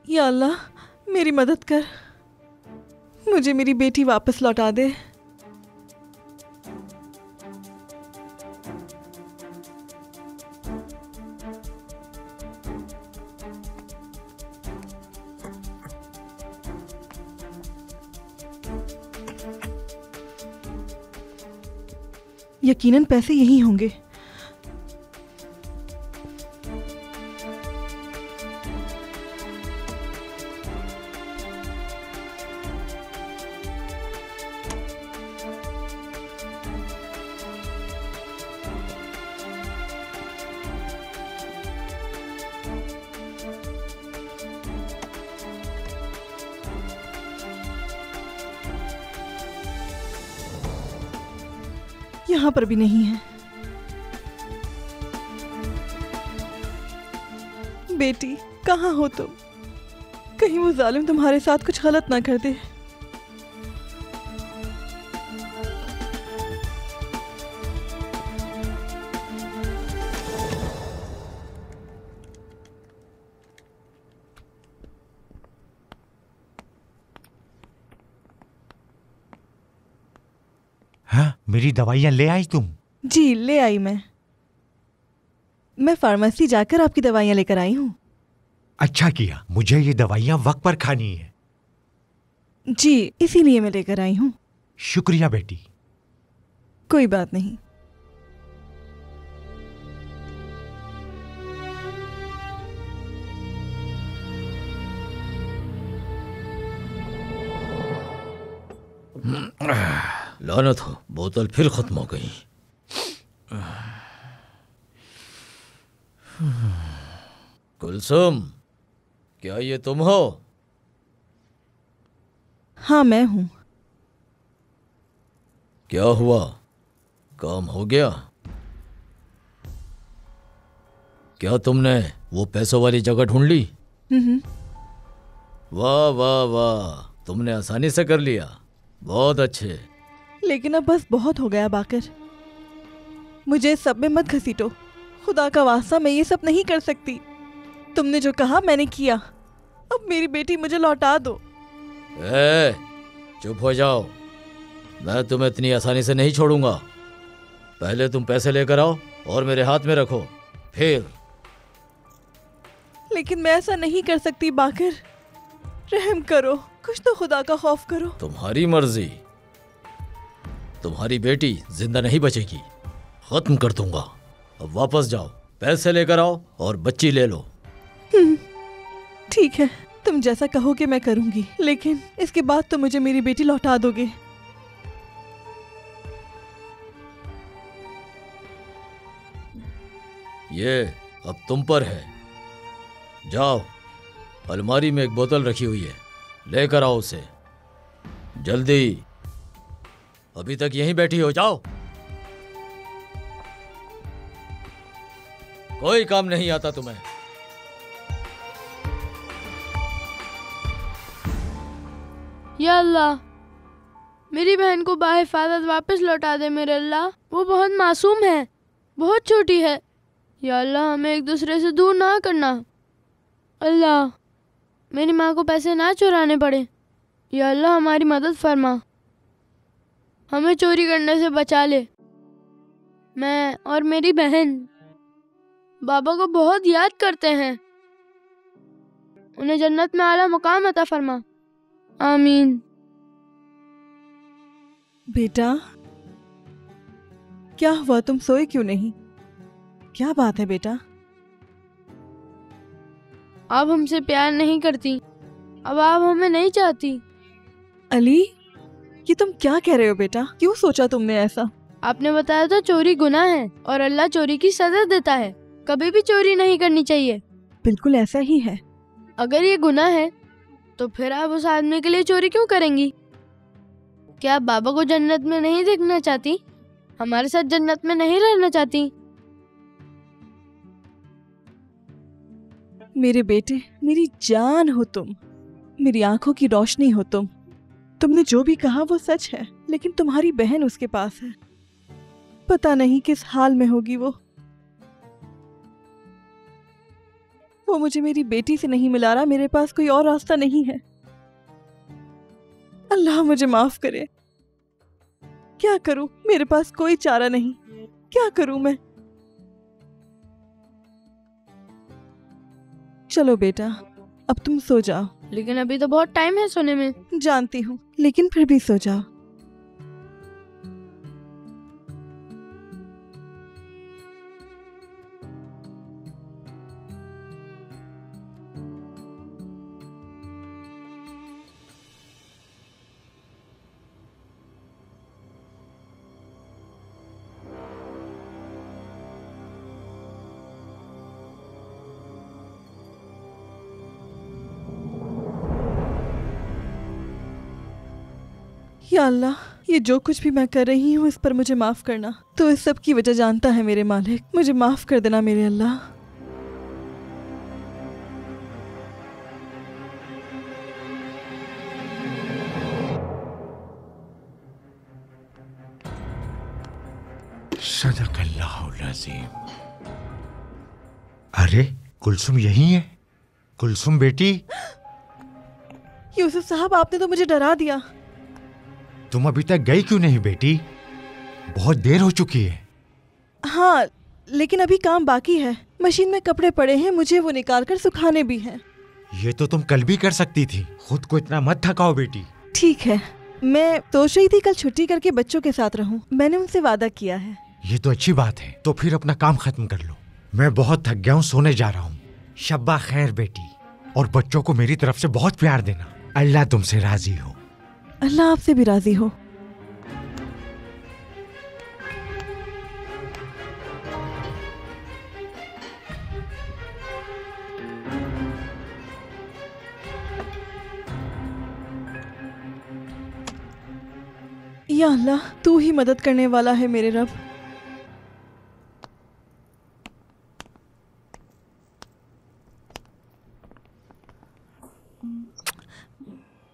या अल्लाह, मेरी मदद कर, मुझे मेरी बेटी वापस लौटा दे। यकीनन पैसे यही होंगे। यहाँ पर भी नहीं है। बेटी, कहाँ हो तुम? कहीं वो जालिम तुम्हारे साथ कुछ गलत ना कर दे। हाँ, मेरी दवाइयाँ ले आई तुम? जी, ले आई मैं फार्मेसी जाकर आपकी दवाइयाँ लेकर आई हूँ। अच्छा किया, मुझे ये दवाइयाँ वक्त पर खानी है। जी, इसीलिए मैं लेकर आई हूँ। शुक्रिया बेटी। कोई बात नहीं। लानत हो, बोतल फिर खत्म हो गई। कुलसुम, क्या ये तुम हो? हाँ, मैं हूँ। क्या हुआ, काम हो गया? क्या तुमने वो पैसों वाली जगह ढूंढ ली? वाह वाह वाह, तुमने आसानी से कर लिया, बहुत अच्छे। लेकिन अब बस बहुत हो गया बाकर, मुझे इस सब में मत घसीटो। खुदा का वास्ता, मैं ये सब नहीं कर सकती। तुमने जो कहा मैंने किया, अब मेरी बेटी मुझे लौटा दो। चुप हो जाओ, मैं तुम्हें इतनी आसानी से नहीं छोड़ूंगा। पहले तुम पैसे लेकर आओ और मेरे हाथ में रखो, फिर। लेकिन मैं ऐसा नहीं कर सकती बाकर, रहम करो, कुछ तो खुदा का खौफ करो। तुम्हारी मर्जी, तुम्हारी बेटी जिंदा नहीं बचेगी, खत्म कर दूंगा। अब वापस जाओ, पैसे लेकर आओ और बच्ची ले लो। ठीक है, तुम जैसा कहोगे मैं करूंगी, लेकिन इसके बाद तो मुझे मेरी बेटी लौटा दोगे। ये अब तुम पर है। जाओ, अलमारी में एक बोतल रखी हुई है, लेकर आओ उसे जल्दी। अभी तक यहीं बैठी हो, जाओ। कोई काम नहीं आता तुम्हें। या अल्लाह, मेरी बहन को बाहिफाजत वापस लौटा दे मेरे अल्लाह। वो बहुत मासूम है, बहुत छोटी है। या अल्लाह, हमें एक दूसरे से दूर ना करना। अल्लाह, मेरी माँ को पैसे ना चुराने पड़े। या अल्लाह, हमारी मदद फरमा, हमें चोरी करने से बचा ले। मैं और मेरी बहन बाबा को बहुत याद करते हैं, उन्हें जन्नत में आला मुकाम अता फरमा। आमीन। बेटा, क्या हुआ, तुम सोए क्यों नहीं? क्या बात है बेटा? आप हमसे प्यार नहीं करती, अब आप हमें नहीं चाहती। अली, ये तुम क्या कह रहे हो बेटा? क्यों सोचा तुमने ऐसा? आपने बताया था चोरी गुनाह है और अल्लाह चोरी की सजा देता है। कभी भी चोरी नहीं करनी चाहिए। बिल्कुल ऐसा ही है। अगर ये गुनाह है तो फिर आप उस आदमी के लिए चोरी क्यों करेंगी? क्या आप बाबा को जन्नत में नहीं देखना चाहती? हमारे साथ जन्नत में नहीं रहना चाहती? मेरे बेटे, मेरी जान हो तुम, मेरी आंखों की रोशनी हो तुम। तुमने जो भी कहा वो सच है, लेकिन तुम्हारी बहन उसके पास है, पता नहीं किस हाल में होगी वो। वो मुझे मेरी बेटी से नहीं मिला रहा, मेरे पास कोई और रास्ता नहीं है। अल्लाह मुझे माफ करे। क्या करूं, मेरे पास कोई चारा नहीं। क्या करूं मैं? चलो बेटा, अब तुम सो जाओ। लेकिन अभी तो बहुत टाइम है सोने में। जानती हूँ, लेकिन फिर भी सो जाओ। या अल्लाह, ये जो कुछ भी मैं कर रही हूँ इस पर मुझे माफ करना। तो इस सब की वजह जानता है मेरे मालिक, मुझे माफ कर देना मेरे अल्लाह। सदकल्लाहुल अज़ीम। अरे कुलसुम यही है? कुलसुम बेटी, यूसुफ साहब, आपने तो मुझे डरा दिया। तुम अभी तक गई क्यों नहीं बेटी? बहुत देर हो चुकी है। हाँ, लेकिन अभी काम बाकी है। मशीन में कपड़े पड़े हैं, मुझे वो निकाल कर सुखाने भी हैं। ये तो तुम कल भी कर सकती थी। खुद को इतना मत थकाओ बेटी। ठीक है, मैं सोच रही थी कल छुट्टी करके बच्चों के साथ रहूं। मैंने उनसे वादा किया है। ये तो अच्छी बात है। तो फिर अपना काम खत्म कर लो। मैं बहुत थक गया हूँ, सोने जा रहा हूँ। शब्बा खैर बेटी, और बच्चों को मेरी तरफ से बहुत प्यार देना। अल्लाह तुमसे राजी हो। अल्लाह आपसे भी राजी हो। या अल्लाह, तू ही मदद करने वाला है मेरे रब।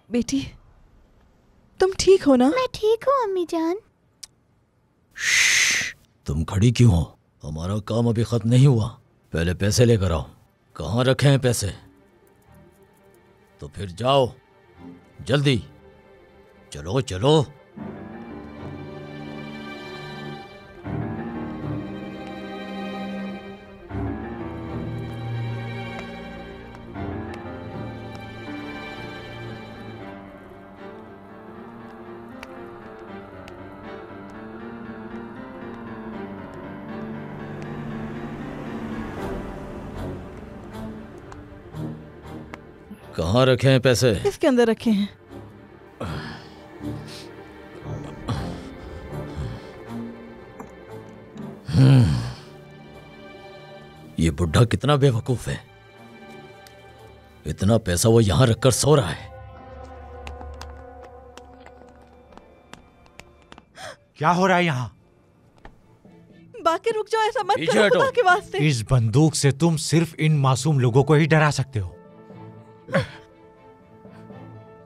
बेटी, तुम ठीक हो ना? मैं ठीक हूँ अम्मी जान। तुम खड़ी क्यों हो? हमारा काम अभी खत्म नहीं हुआ। पहले पैसे लेकर आओ। कहाँ रखे हैं पैसे? तो फिर जाओ जल्दी। चलो चलो। कहाँ रखे हैं पैसे? इसके अंदर रखे हैं। ये बुढ़ा कितना बेवकूफ है। इतना पैसा वो यहां रखकर सो रहा है। क्या हो रहा है यहाँ? बाकी रुक जाओ, ऐसा मत पीछे करो हटो। खुदा के वास्ते। इस बंदूक से तुम सिर्फ इन मासूम लोगों को ही डरा सकते हो।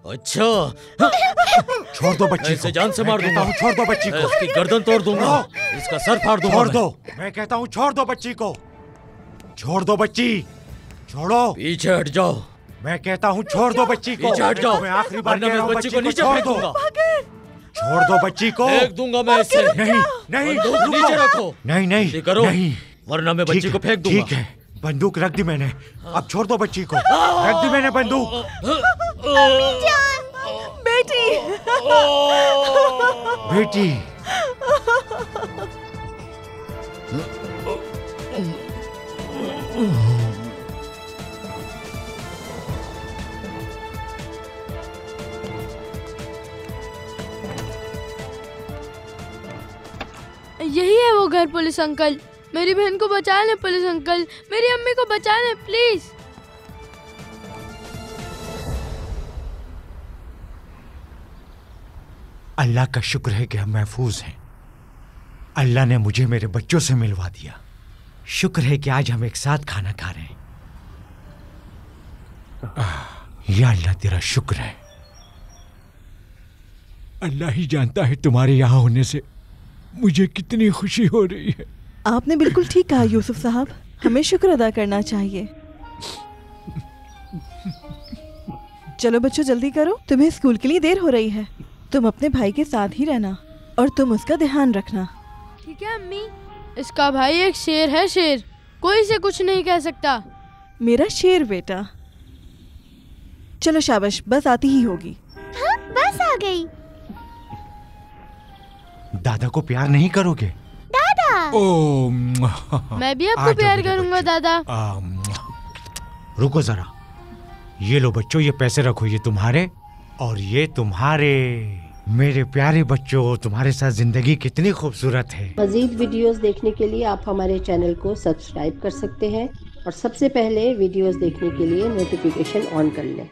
अच्छा, छोड़ दो बच्ची ऐसे को। जान से मार मैं कहता दूंगा। हूँ छोड़ दो बच्ची मैं को। इसकी गर्दन तोड़ दूंगा। इसका सर फाड़ दूंगा। छोड़ मैं। दो। मैं कहता हूँ छोड़ दो बच्ची को। छोड़ दो बच्ची। छोड़ो। पीछे हट जाओ। मैं कहता हूँ छोड़ दो बच्ची को। पीछे हट जाओ। मैं आखिरी बार वरना कह रहा मैं हूँ, बच्ची को नीचे छोड़ फेंक दो। दूंगा। छोड़ दो बच्ची को। फेंक दूंगा मैं इसे। नहीं नहीं, बंदूक रुको। नीचे रखो। नहीं नहीं जल्दी करो, नहीं। वरना मैं बच्ची ठीक को है, फेंक दूंगा। ठीक है, बंदूक रख दी मैंने। अब छोड़ दो बच्ची को। रख दी मैंने बंदूक। बेटी, बेटी, यही है वो घर पुलिस अंकल। मेरी बहन को बचा लें पुलिस अंकल। मेरी अम्मी को बचा लें प्लीज। अल्लाह का शुक्र है कि हम महफूज हैं। अल्लाह ने मुझे मेरे बच्चों से मिलवा दिया। शुक्र है कि आज हम एक साथ खाना खा रहे हैं। या अल्लाह तेरा शुक्र है। अल्लाह ही जानता है तुम्हारे यहाँ होने से मुझे कितनी खुशी हो रही है। आपने बिल्कुल ठीक कहा यूसुफ साहब, हमें शुक्र अदा करना चाहिए। चलो बच्चों जल्दी करो, तुम्हें स्कूल के लिए देर हो रही है। तुम अपने भाई के साथ ही रहना और तुम उसका ध्यान रखना। ठीक है अम्मी। इसका भाई एक शेर है, शेर, कोई इसे कुछ नहीं कह सकता। मेरा शेर बेटा। चलो शाबाश, बस आती ही होगी। हाँ, बस आ गई। दादा को प्यार नहीं करोगे? दादा। ओ, मैं भी आ आपको जाओ प्यार मेरे करूंगा बच्चे। दादा। रुको जरा, ये लो बच्चों, ये पैसे रखो, ये तुम्हारे और ये तुम्हारे। मेरे प्यारे बच्चों, तुम्हारे साथ जिंदगी कितनी खूबसूरत है। मजीद वीडियोस देखने के लिए आप हमारे चैनल को सब्सक्राइब कर सकते हैं और सबसे पहले वीडियोस देखने के लिए नोटिफिकेशन ऑन कर लें।